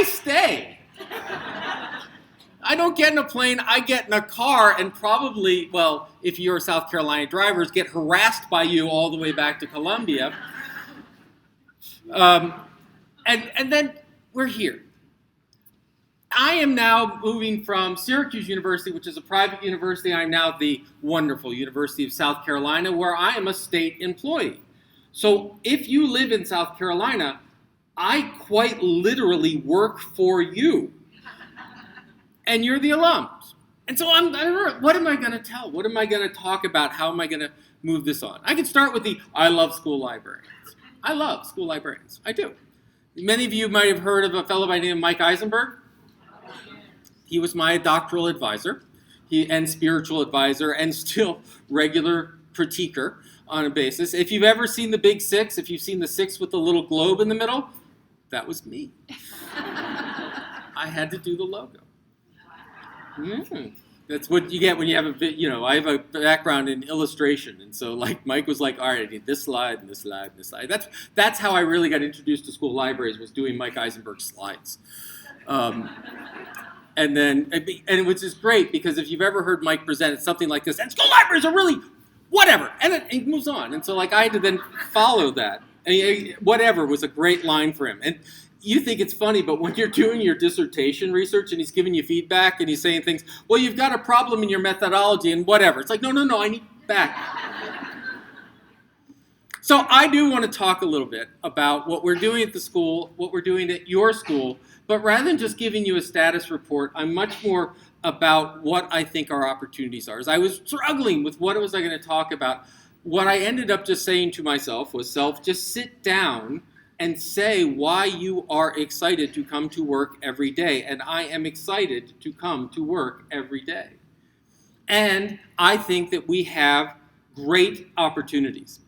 I stay. I don't get in a plane, I get in a car and probably, well, if you're South Carolina drivers, get harassed by you all the way back to Columbia. And then we're here. I am now moving from Syracuse University, which is a private university. I'm now at the wonderful University of South Carolina, where I am a state employee. So if you live in South Carolina, I quite literally work for you. And you're the alums. And so what am I going to tell? What am I going to talk about? How am I going to move this on? I can start with I love school librarians. I love school librarians. I do. Many of you might have heard of a fellow by the name of Mike Eisenberg. He was my doctoral advisor and spiritual advisor and still regular critiquer on a basis. If you've ever seen the Big Six, if you've seen the six with the little globe in the middle, that was me. I had to do the logo. That's what you get when you have I have a background in illustration, and so Mike was like, all right, I need this slide and this slide and this slide. That's how I really got introduced to school libraries, was doing Mike Eisenberg slides. And which is great, because if you've ever heard Mike present, it's something like this, and school libraries are really whatever, and it moves on. And so I had to then follow that. And whatever was a great line for him. And you think it's funny, but when you're doing your dissertation research and he's giving you feedback and he's saying things, well, you've got a problem in your methodology and whatever. It's like, no, I need back. So I do want to talk a little bit about what we're doing at the school, what we're doing at your school, but rather than just giving you a status report, I'm much more about what I think our opportunities are. As I was struggling with what was I going to talk about, what I ended up just saying to myself was, just sit down and say why you are excited to come to work every day. And I am excited to come to work every day. And I think that we have great opportunities.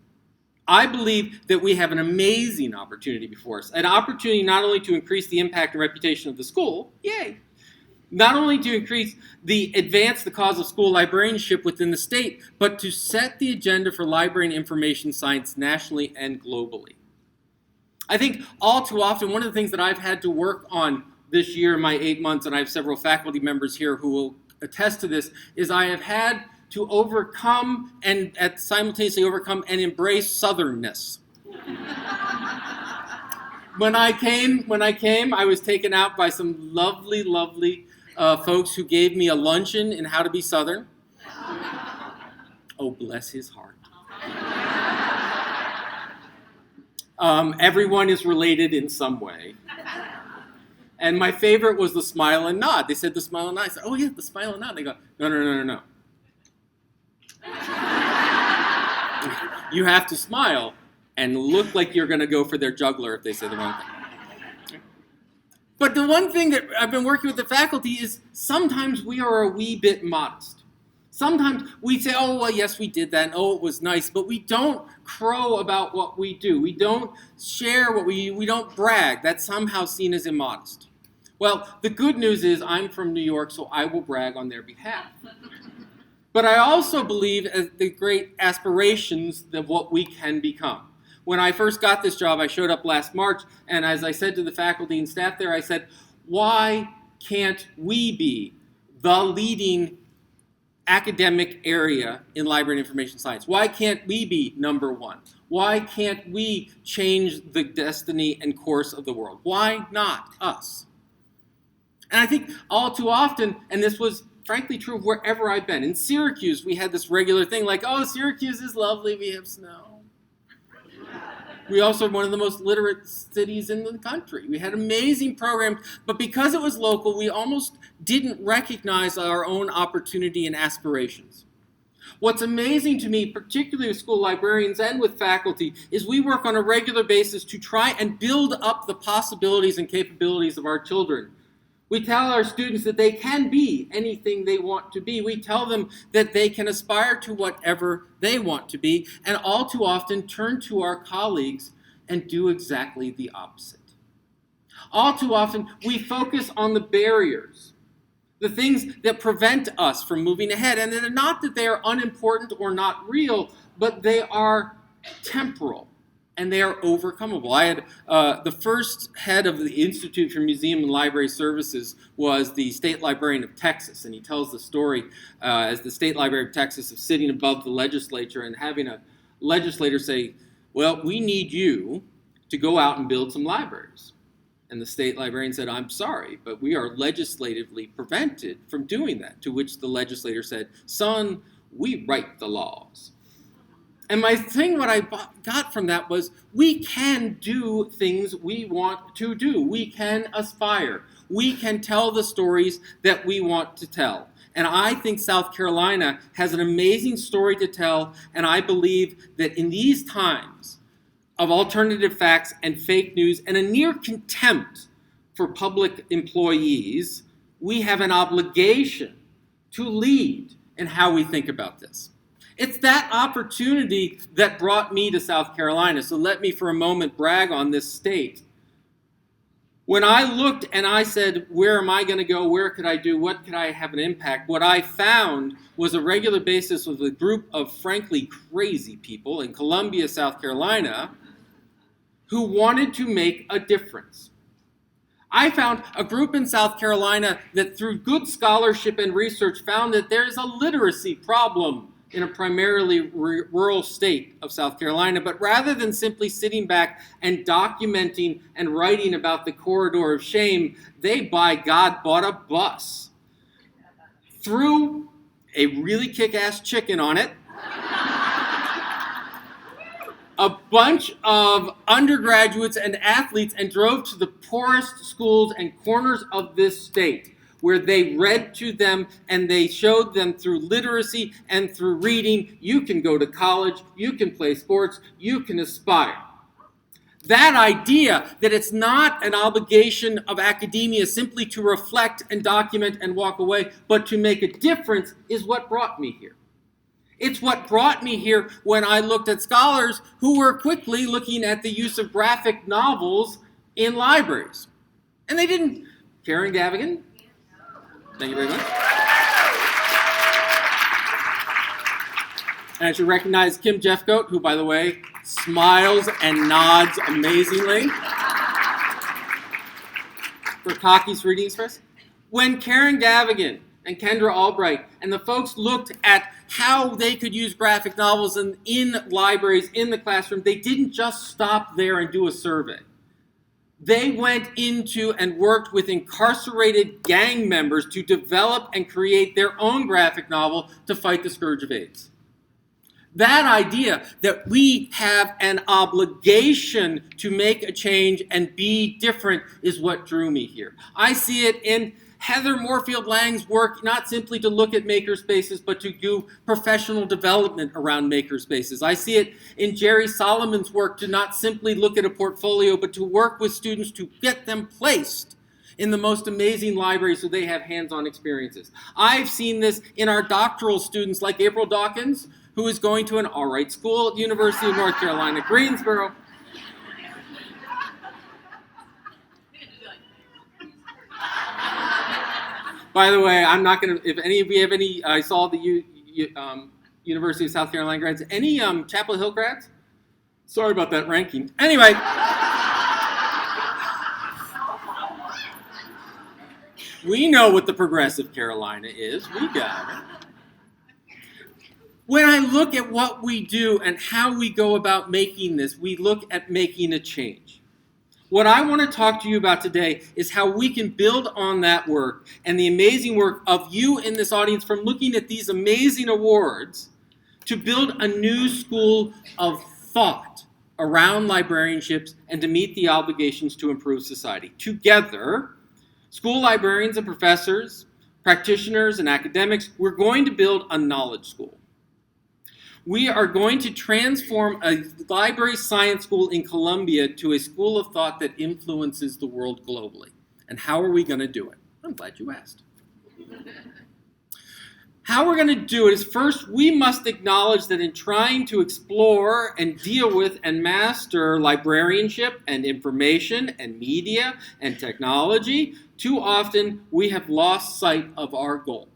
I believe that we have an amazing opportunity before us. An opportunity not only to increase the impact and reputation of the school, yay, not only to advance the cause of school librarianship within the state, but to set the agenda for library and information science nationally and globally. I think all too often, one of the things that I've had to work on this year in my 8 months, and I have several faculty members here who will attest to this, is I have had to overcome and simultaneously overcome and embrace Southernness. When I came, I was taken out by some lovely, lovely folks who gave me a luncheon in how to be Southern. Oh, bless his heart. Everyone is related in some way. And my favorite was the smile and nod. They said the smile and nod. I said, oh yeah, the smile and nod. They go, no. You have to smile and look like you're going to go for their jugular if they say the wrong thing. But the one thing that I've been working with the faculty is sometimes we are a wee bit modest. Sometimes we say, oh, well, yes, we did that, and oh, it was nice, but we don't crow about what we do. We don't share we don't brag. That's somehow seen as immodest. Well, the good news is I'm from New York, so I will brag on their behalf. But I also believe as the great aspirations of what we can become. When I first got this job, I showed up last March, and as I said to the faculty and staff there, I said, why can't we be the leading academic area in library and information science? Why can't we be number one? Why can't we change the destiny and course of the world? Why not us? And I think all too often, and this was frankly true of wherever I've been. In Syracuse, we had this regular thing like, oh, Syracuse is lovely, we have snow. We also are one of the most literate cities in the country. We had amazing programs, but because it was local, we almost didn't recognize our own opportunity and aspirations. What's amazing to me, particularly with school librarians and with faculty, is we work on a regular basis to try and build up the possibilities and capabilities of our children. We tell our students that they can be anything they want to be. We tell them that they can aspire to whatever they want to be, and all too often turn to our colleagues and do exactly the opposite. All too often, we focus on the barriers, the things that prevent us from moving ahead, and they're not that they are unimportant or not real, but they are temporal. and they are overcomable. I had the first head of the Institute for Museum and Library Services was the state librarian of Texas, and he tells the story as the state librarian of Texas of sitting above the legislature and having a legislator say, well, we need you to go out and build some libraries. And the state librarian said, I'm sorry, but we are legislatively prevented from doing that. To which the legislator said, son, we write the laws. And my thing, what I got from that was, we can do things we want to do. We can aspire. We can tell the stories that we want to tell. And I think South Carolina has an amazing story to tell, and I believe that in these times of alternative facts and fake news and a near contempt for public employees, we have an obligation to lead in how we think about this. It's that opportunity that brought me to South Carolina. So let me for a moment brag on this state. When I looked and I said, where am I going to go? Where could I do? What could I have an impact? What I found was a regular basis with a group of frankly crazy people in Columbia, South Carolina, who wanted to make a difference. I found a group in South Carolina that through good scholarship and research found that there's a literacy problem in a primarily rural state of South Carolina, but rather than simply sitting back and documenting and writing about the corridor of shame, they, by God, bought a bus, threw a really kick-ass chicken on it, a bunch of undergraduates and athletes, and drove to the poorest schools and corners of this state, where they read to them and they showed them through literacy and through reading, you can go to college, you can play sports, you can aspire. That idea that it's not an obligation of academia simply to reflect and document and walk away, but to make a difference is what brought me here. It's what brought me here when I looked at scholars who were quickly looking at the use of graphic novels in libraries. And they didn't. Karen Gavigan, thank you very much. And I should recognize Kim Jeffcoat, who, by the way, smiles and nods amazingly for Cocky's Reading Express. When Karen Gavigan and Kendra Albright and the folks looked at how they could use graphic novels in libraries, in the classroom, they didn't just stop there and do a survey. They went into and worked with incarcerated gang members to develop and create their own graphic novel to fight the scourge of AIDS. That idea that we have an obligation to make a change and be different is what drew me here. I see it in Heather Moorfield-Lang's work, not simply to look at makerspaces, but to do professional development around makerspaces. I see it in Jerry Solomon's work to not simply look at a portfolio, but to work with students to get them placed in the most amazing libraries so they have hands-on experiences. I've seen this in our doctoral students like April Dawkins, who is going to an all-right school at the University of North Carolina, Greensboro. By the way, I'm not going to, if any of you have any, I saw the University of South Carolina grads, any Chapel Hill grads? Sorry about that ranking. Anyway. We know what the progressive Carolina is. We got it. When I look at what we do and how we go about making this, we look at making a change. What I want to talk to you about today is how we can build on that work and the amazing work of you in this audience from looking at these amazing awards to build a new school of thought around librarianships and to meet the obligations to improve society. Together, school librarians and professors, practitioners and academics, we're going to build a knowledge school. We are going to transform a library science school in Columbia to a school of thought that influences the world globally. And how are we going to do it? I'm glad you asked. How we're going to do it is, first, we must acknowledge that in trying to explore and deal with and master librarianship and information and media and technology, too often we have lost sight of our goal.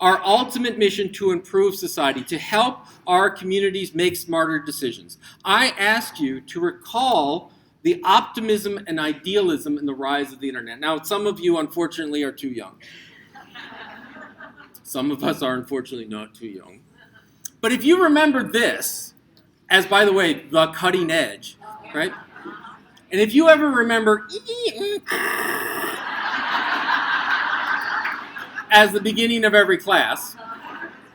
our ultimate mission to improve society, to help our communities make smarter decisions. I asked you to recall the optimism and idealism in the rise of the internet. Now, some of you, unfortunately, are too young. Some of us are, unfortunately, not too young. But if you remember this, as, by the way, the cutting edge, right? And if you ever remember as the beginning of every class,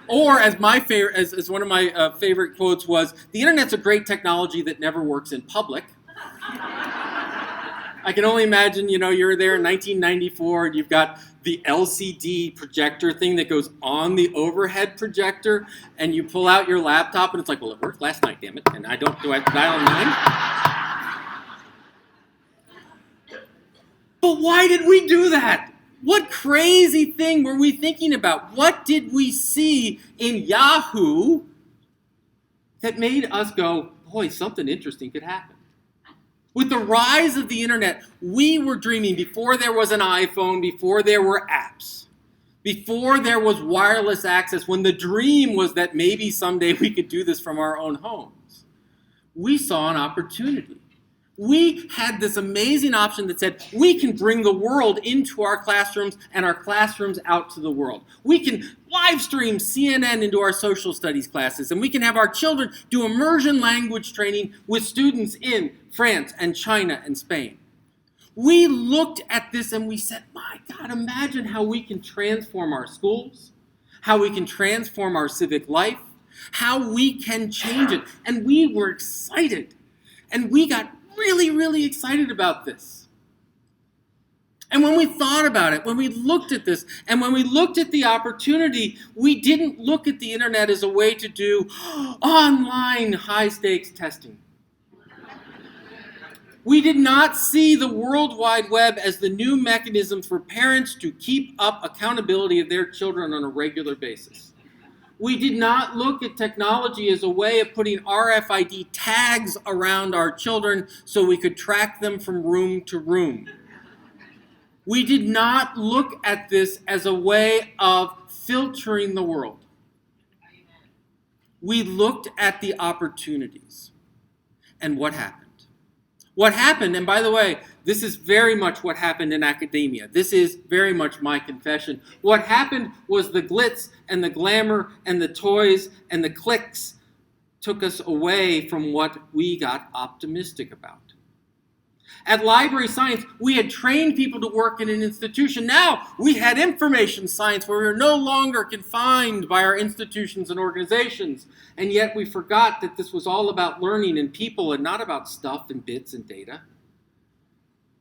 or as my favorite, as one of my favorite quotes was, the internet's a great technology that never works in public. I can only imagine, you're there in 1994 and you've got the LCD projector thing that goes on the overhead projector, and you pull out your laptop and it's like, well, it worked last night, damn it, and do I have to dial 9? But why did we do that? What crazy thing were we thinking about? What did we see in Yahoo that made us go, boy, something interesting could happen? With the rise of the internet, we were dreaming before there was an iPhone, before there were apps, before there was wireless access, when the dream was that maybe someday we could do this from our own homes. We saw an opportunity. We had this amazing option that said, we can bring the world into our classrooms and our classrooms out to the world. We can live stream CNN into our social studies classes, and we can have our children do immersion language training with students in France and China and Spain. We looked at this and we said, my God, imagine how we can transform our schools, how we can transform our civic life, how we can change it. And we were excited. And we got really, really excited about this. And when we thought about it, when we looked at this, and when we looked at the opportunity, we didn't look at the internet as a way to do online high-stakes testing. We did not see the World Wide Web as the new mechanism for parents to keep up accountability of their children on a regular basis. We did not look at technology as a way of putting RFID tags around our children so we could track them from room to room. We did not look at this as a way of filtering the world. We looked at the opportunities. And what happened? What happened, and by the way, this is very much what happened in academia. This is very much my confession. What happened was the glitz and the glamour and the toys and the clicks took us away from what we got optimistic about. At Library Science, we had trained people to work in an institution. Now we had information science where we were no longer confined by our institutions and organizations. And yet we forgot that this was all about learning and people and not about stuff and bits and data.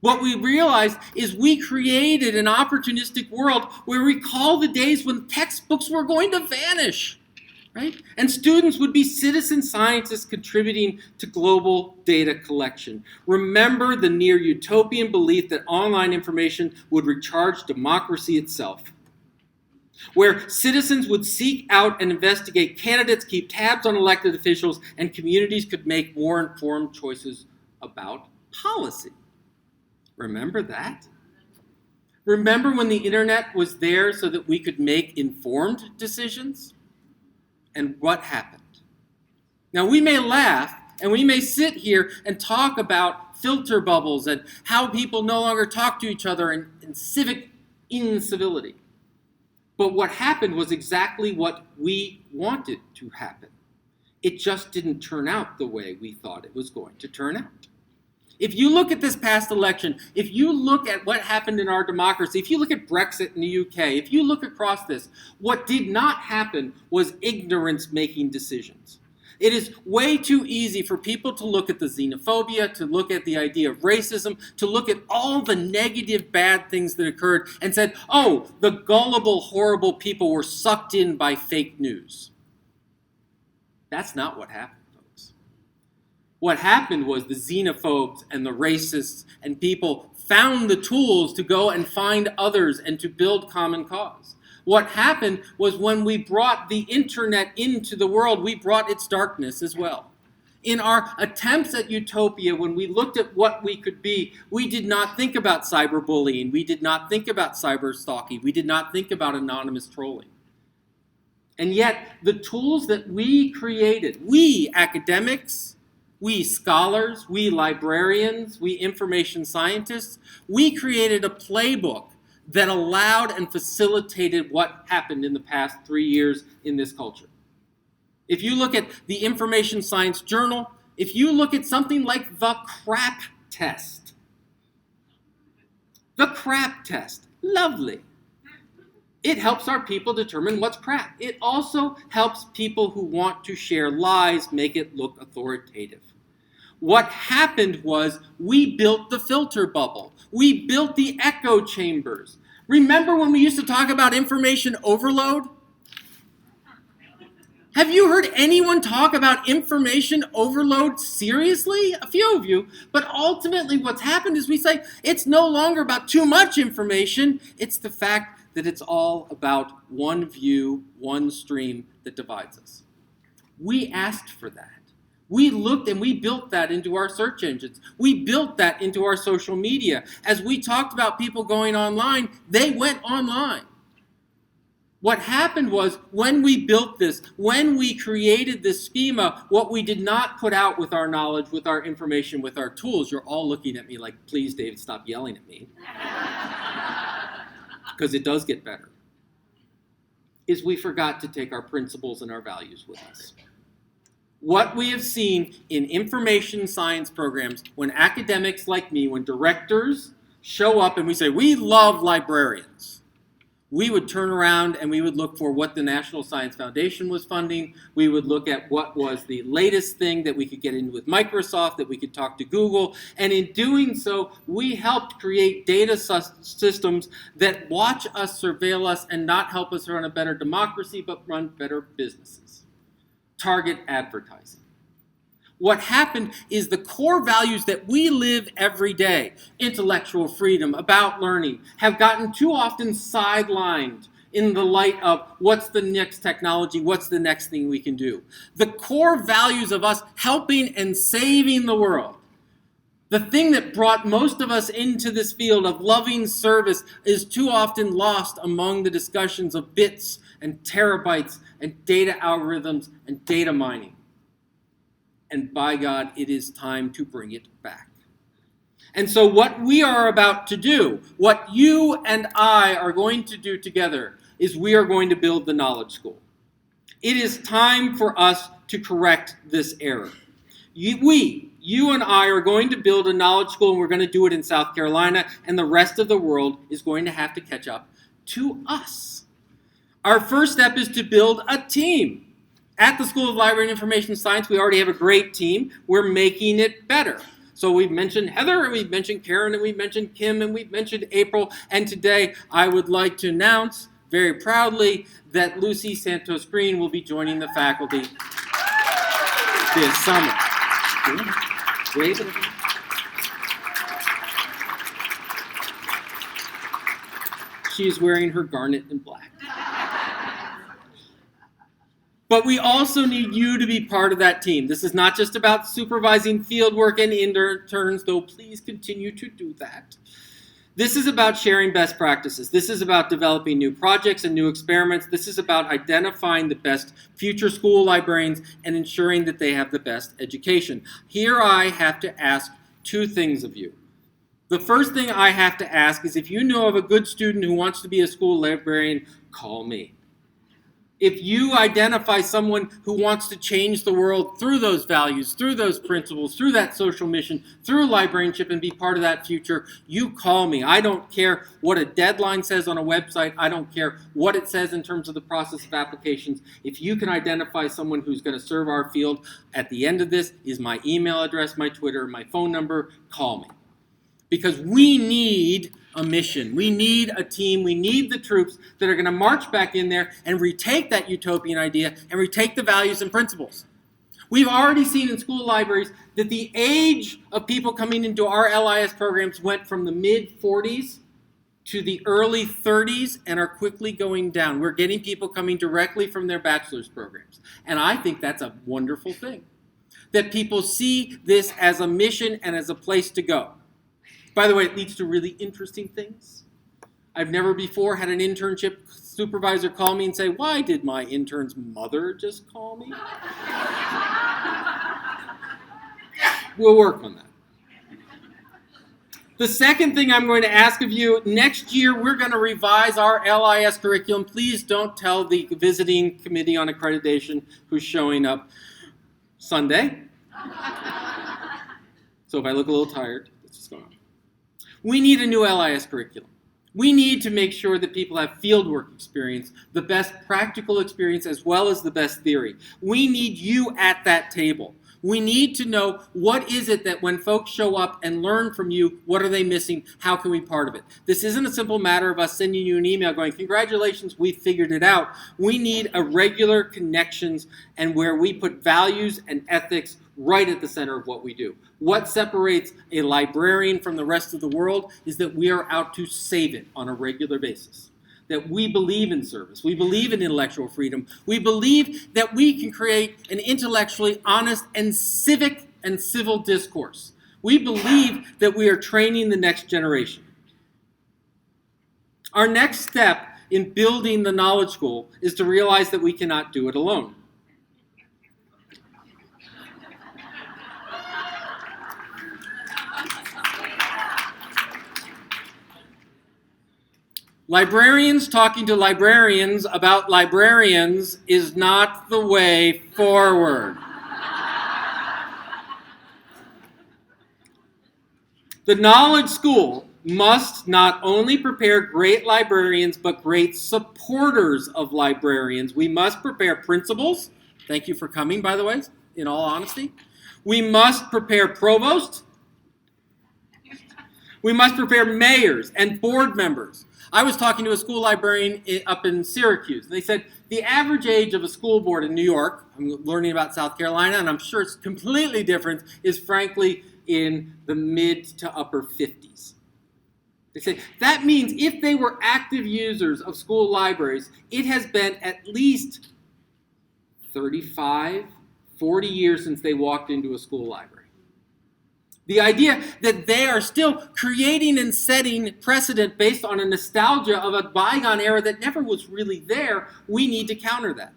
What we realized is we created an opportunistic world where we recall the days when textbooks were going to vanish. Right? And students would be citizen scientists contributing to global data collection. Remember the near utopian belief that online information would recharge democracy itself, where citizens would seek out and investigate candidates, keep tabs on elected officials, and communities could make more informed choices about policy. Remember that? Remember when the internet was there so that we could make informed decisions? And what happened? Now, we may laugh and we may sit here and talk about filter bubbles and how people no longer talk to each other and civic incivility. But what happened was exactly what we wanted to happen. It just didn't turn out the way we thought it was going to turn out. If you look at this past election, if you look at what happened in our democracy, if you look at Brexit in the UK, if you look across this, what did not happen was ignorance making decisions. It is way too easy for people to look at the xenophobia, to look at the idea of racism, to look at all the negative bad things that occurred and said, oh, the gullible, horrible people were sucked in by fake news. That's not what happened. What happened was the xenophobes and the racists and people found the tools to go and find others and to build common cause. What happened was when we brought the internet into the world, we brought its darkness as well. In our attempts at utopia, when we looked at what we could be, we did not think about cyberbullying. We did not think about cyber stalking. We did not think about anonymous trolling. And yet, the tools that we created, we academics, we scholars, we librarians, we information scientists, we created a playbook that allowed and facilitated what happened in the past 3 years in this culture. If you look at the Information Science Journal, if you look at something like the CRAP test, lovely. It helps our people determine what's crap. It also helps people who want to share lies make it look authoritative. What happened was we built the filter bubble. We built the echo chambers. Remember when we used to talk about information overload? Have you heard anyone talk about information overload seriously? A few of you. But ultimately what's happened is we say it's no longer about too much information. It's the fact that it's all about one view, one stream that divides us. We asked for that. We looked and we built that into our search engines. We built that into our social media. As we talked about people going online, they went online. What happened was when we built this, when we created this schema, what we did not put out with our knowledge, with our information, with our tools, you're all looking at me like, please, David, stop yelling at me. Because it does get better, is we forgot to take our principles and our values with us. What we have seen in information science programs, when academics like me, when directors show up and we say, we love librarians, we would turn around and we would look for what the National Science Foundation was funding. We would look at what was the latest thing that we could get in with Microsoft, that we could talk to Google. And in doing so, we helped create data systems that watch us, surveil us, and not help us run a better democracy, but run better businesses. Target advertising. What happened is the core values that we live every day, intellectual freedom, about learning, have gotten too often sidelined in the light of what's the next technology, what's the next thing we can do. The core values of us helping and saving the world, the thing that brought most of us into this field of loving service, is too often lost among the discussions of bits and terabytes and data algorithms and data mining. And by God, it is time to bring it back. And so what we are about to do, what you and I are going to do together, is we are going to build the knowledge school. It is time for us to correct this error. You and I are going to build a knowledge school, and we're going to do it in South Carolina, and the rest of the world is going to have to catch up to us. Our first step is to build a team. At the School of Library and Information Science, we already have a great team. We're making it better. So we've mentioned Heather, and we've mentioned Karen, and we've mentioned Kim, and we've mentioned April. And today, I would like to announce very proudly that Lucy Santos Green will be joining the faculty this summer. She is wearing her garnet and black. But we also need you to be part of that team. This is not just about supervising fieldwork and interns, though please continue to do that. This is about sharing best practices. This is about developing new projects and new experiments. This is about identifying the best future school librarians and ensuring that they have the best education. Here I have to ask two things of you. The first thing I have to ask is, if you know of a good student who wants to be a school librarian, call me. If you identify someone who wants to change the world through those values, through those principles, through that social mission, through librarianship, and be part of that future, you call me. I don't care what a deadline says on a website. I don't care what it says in terms of the process of applications. If you can identify someone who's going to serve our field, at the end of this is my email address, my Twitter, my phone number. Call me. Because we need a mission. We need a team. We need the troops that are going to march back in there and retake that utopian idea and retake the values and principles. We've already seen in school libraries that the age of people coming into our LIS programs went from the mid-40s to the early 30s and are quickly going down. We're getting people coming directly from their bachelor's programs. And I think that's a wonderful thing, that people see this as a mission and as a place to go. By the way, it leads to really interesting things. I've never before had an internship supervisor call me and say, why did my intern's mother just call me? We'll work on that. The second thing I'm going to ask of you, next year we're going to revise our LIS curriculum. Please don't tell the visiting committee on accreditation who's showing up Sunday. So if I look a little tired, that's what's going on. We need a new LIS curriculum. We need to make sure that people have fieldwork experience, the best practical experience as well as the best theory. We need you at that table. We need to know what is it that when folks show up and learn from you, what are they missing? How can we be part of it? This isn't a simple matter of us sending you an email going, congratulations, we figured it out. We need a regular connections and where we put values and ethics right at the center of what we do. What separates a librarian from the rest of the world is that we are out to save it on a regular basis. That we believe in service. We believe in intellectual freedom. We believe that we can create an intellectually honest and civic and civil discourse. We believe that we are training the next generation. Our next step in building the knowledge school is to realize that we cannot do it alone. Librarians talking to librarians about librarians is not the way forward. The knowledge school must not only prepare great librarians, but great supporters of librarians. We must prepare principals. Thank you for coming, by the way, in all honesty. We must prepare provosts. We must prepare mayors and board members. I was talking to a school librarian up in Syracuse, and they said the average age of a school board in New York, I'm learning about South Carolina, and I'm sure it's completely different, is frankly in the mid to upper 50s. They say that means if they were active users of school libraries, it has been at least 35, 40 years since they walked into a school library. The idea that they are still creating and setting precedent based on a nostalgia of a bygone era that never was really there, we need to counter that.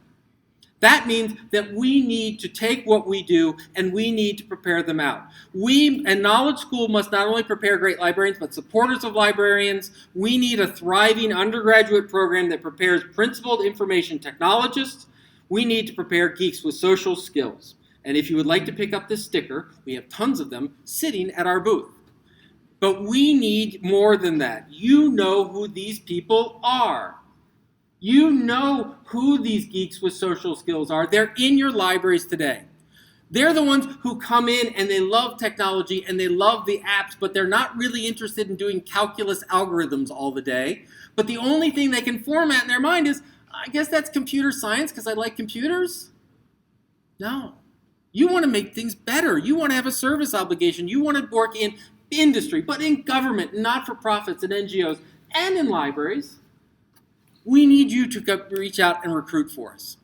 That means that we need to take what we do and we need to prepare them out. We, and Knowledge School must not only prepare great librarians, but supporters of librarians. We need a thriving undergraduate program that prepares principled information technologists. We need to prepare geeks with social skills. And if you would like to pick up this sticker, we have tons of them sitting at our booth. But we need more than that. You know who these people are. You know who these geeks with social skills are. They're in your libraries today. They're the ones who come in and they love technology and they love the apps, but they're not really interested in doing calculus algorithms all the day. But the only thing they can format in their mind is, I guess that's computer science because I like computers. No. You want to make things better. You want to have a service obligation. You want to work in industry, but in government, not-for-profits and NGOs, and in libraries. We need you to reach out and recruit for us.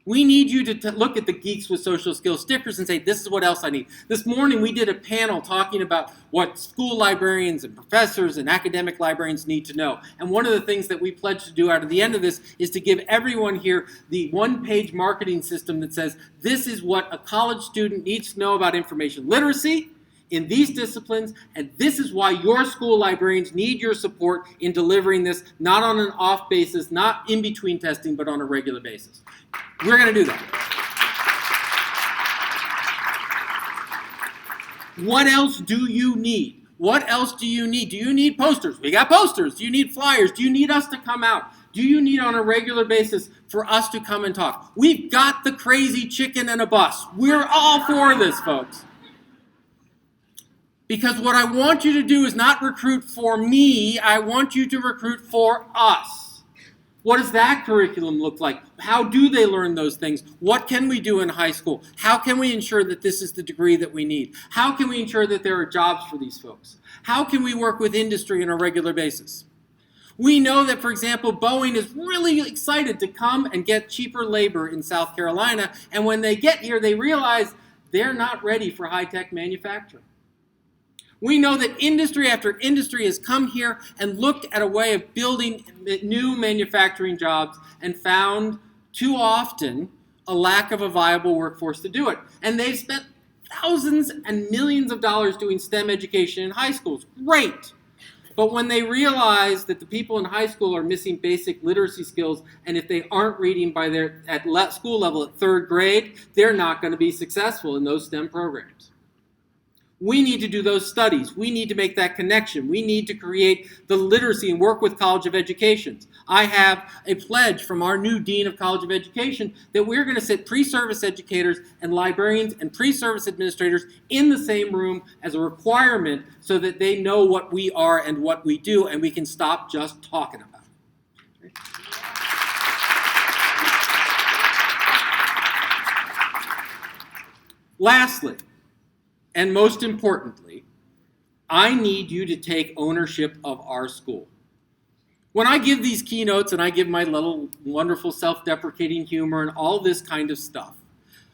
We need you to look at the Geeks with Social Skills stickers and say, this is what else I need. This morning we did a panel talking about what school librarians and professors and academic librarians need to know. And one of the things that we pledged to do out of the end of this is to give everyone here the one-page marketing system that says, this is what a college student needs to know about information literacy in these disciplines, and this is why your school librarians need your support in delivering this, not on an off basis, not in between testing, but on a regular basis. We're going to do that. What else do you need? What else do you need? Do you need posters? We got posters. Do you need flyers? Do you need us to come out? Do you need on a regular basis for us to come and talk? We've got the crazy chicken and a bus. We're all for this, folks. Because what I want you to do is not recruit for me, I want you to recruit for us. What does that curriculum look like? How do they learn those things? What can we do in high school? How can we ensure that this is the degree that we need? How can we ensure that there are jobs for these folks? How can we work with industry on a regular basis? We know that, for example, Boeing is really excited to come and get cheaper labor in South Carolina, and when they get here, they realize they're not ready for high-tech manufacturing. We know that industry after industry has come here and looked at a way of building new manufacturing jobs and found too often a lack of a viable workforce to do it. And they've spent thousands and millions of dollars doing STEM education in high schools. Great. But when they realize that the people in high school are missing basic literacy skills, and if they aren't reading by at school level at third grade, they're not going to be successful in those STEM programs. We need to do those studies. We need to make that connection. We need to create the literacy and work with College of Educations. I have a pledge from our new Dean of College of Education that we're going to sit pre-service educators and librarians and pre-service administrators in the same room as a requirement so that they know what we are and what we do, and we can stop just talking about it. Lastly, and most importantly, I need you to take ownership of our school. When I give these keynotes and I give my little wonderful self-deprecating humor and all this kind of stuff,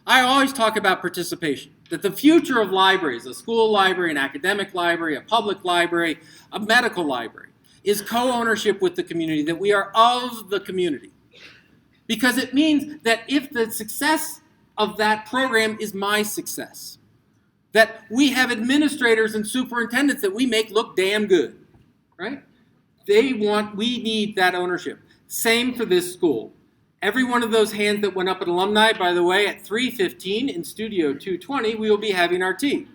I always talk about participation, that the future of libraries, a school library, an academic library, a public library, a medical library, is co-ownership with the community, that we are of the community. Because it means that if the success of that program is my success, that we have administrators and superintendents that we make look damn good, right? We need that ownership. Same for this school. Every one of those hands that went up at alumni, by the way, at 3:15 in Studio 220, we will be having our tea.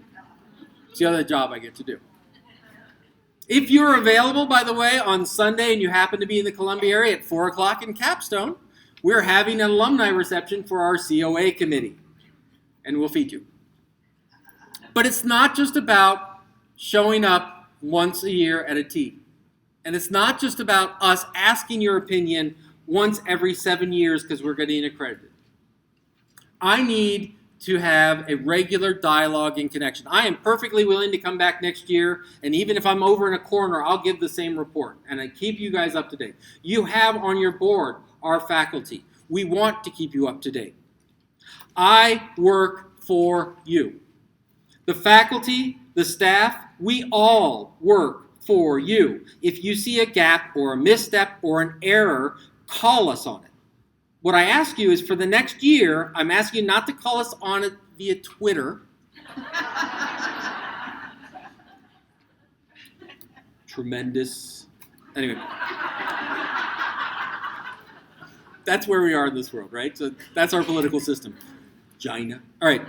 It's the other job I get to do. If you're available, by the way, on Sunday and you happen to be in the Columbia area at 4 o'clock in Capstone, we're having an alumni reception for our COA committee, and we'll feed you. But it's not just about showing up once a year at a tea. And it's not just about us asking your opinion once every 7 years because we're getting accredited. I need to have a regular dialogue and connection. I am perfectly willing to come back next year, and even if I'm over in a corner, I'll give the same report, and I keep you guys up to date. You have on your board our faculty. We want to keep you up to date. I work for you. The faculty, the staff, we all work for you. If you see a gap or a misstep or an error, call us on it. What I ask you is for the next year, I'm asking you not to call us on it via Twitter. Tremendous. Anyway. That's where we are in this world, right? So that's our political system. China. All right.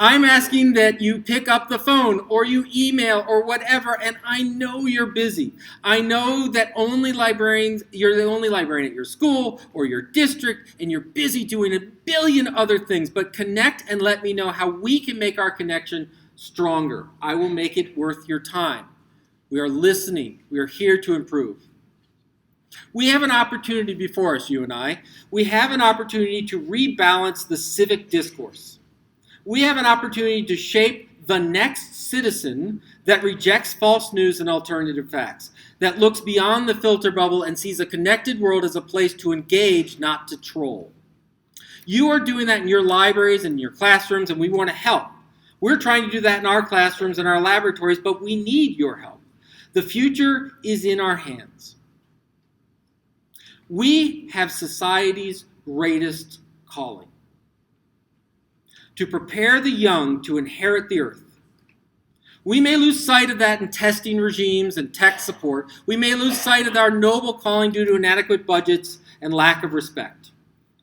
I'm asking that you pick up the phone or you email or whatever, and I know you're busy. I know that you're the only librarian at your school or your district, and you're busy doing a billion other things, but connect and let me know how we can make our connection stronger. I will make it worth your time. We are listening. We are here to improve. We have an opportunity before us, you and I. We have an opportunity to rebalance the civic discourse. We have an opportunity to shape the next citizen that rejects false news and alternative facts, that looks beyond the filter bubble and sees a connected world as a place to engage, not to troll. You are doing that in your libraries and your classrooms, and we want to help. We're trying to do that in our classrooms and our laboratories, but we need your help. The future is in our hands. We have society's greatest calling: to prepare the young to inherit the earth. We may lose sight of that in testing regimes and tech support. We may lose sight of our noble calling due to inadequate budgets and lack of respect.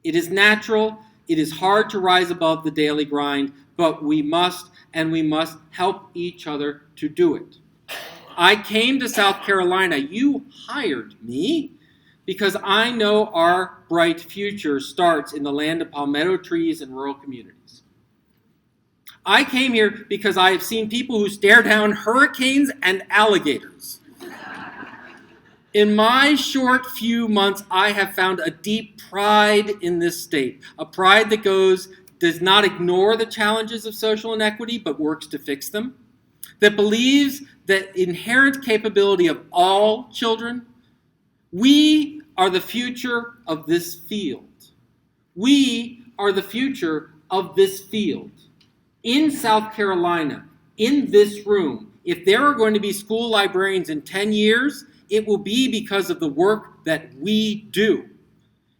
It is natural. It is hard to rise above the daily grind, but we must help each other to do it. I came to South Carolina. You hired me because I know our bright future starts in the land of palmetto trees and rural communities. I came here because I have seen people who stare down hurricanes and alligators. In my short few months, I have found a deep pride in this state, a pride that does not ignore the challenges of social inequity, but works to fix them, that believes that inherent capability of all children. We are the future of this field. We are the future of this field. In South Carolina, in this room, if there are going to be school librarians in 10 years, it will be because of the work that we do.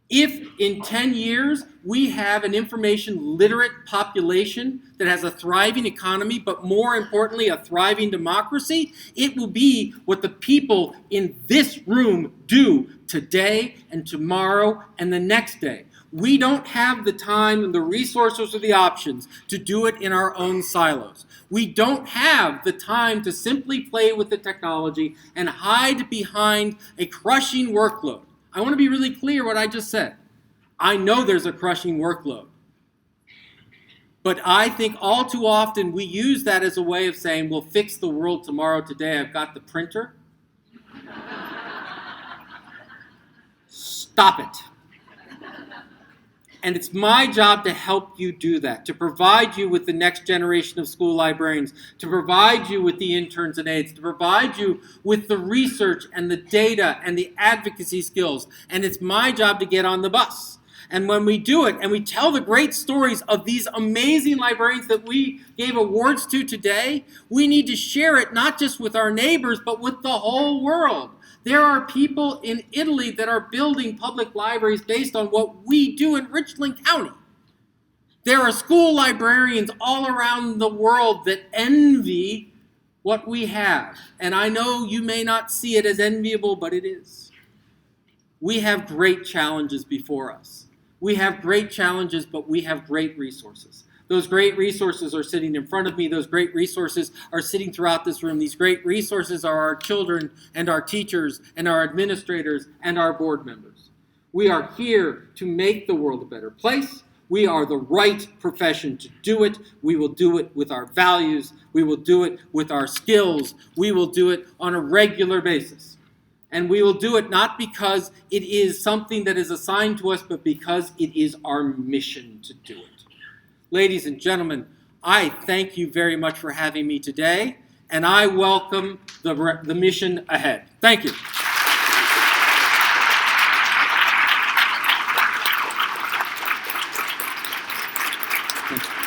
If in 10 years we have an information literate population that has a thriving economy, but more importantly, a thriving democracy, it will be what the people in this room do today and tomorrow and the next day. We don't have the time and the resources or the options to do it in our own silos. We don't have the time to simply play with the technology and hide behind a crushing workload. I want to be really clear what I just said. I know there's a crushing workload. But I think all too often we use that as a way of saying, we'll fix the world tomorrow. Today I've got the printer. Stop it. And it's my job to help you do that, to provide you with the next generation of school librarians, to provide you with the interns and aides, to provide you with the research and the data and the advocacy skills. And it's my job to get on the bus. And when we do it and we tell the great stories of these amazing librarians that we gave awards to today, we need to share it not just with our neighbors, but with the whole world. There are people in Italy that are building public libraries based on what we do in Richland County. There are school librarians all around the world that envy what we have. And I know you may not see it as enviable, but it is. We have great challenges before us. We have great challenges, but we have great resources. Those great resources are sitting in front of me. Those great resources are sitting throughout this room. These great resources are our children and our teachers and our administrators and our board members. We are here to make the world a better place. We are the right profession to do it. We will do it with our values. We will do it with our skills. We will do it on a regular basis. And we will do it not because it is something that is assigned to us, but because it is our mission to do it. Ladies and gentlemen, I thank you very much for having me today, and I welcome the mission ahead. Thank you. Thank you.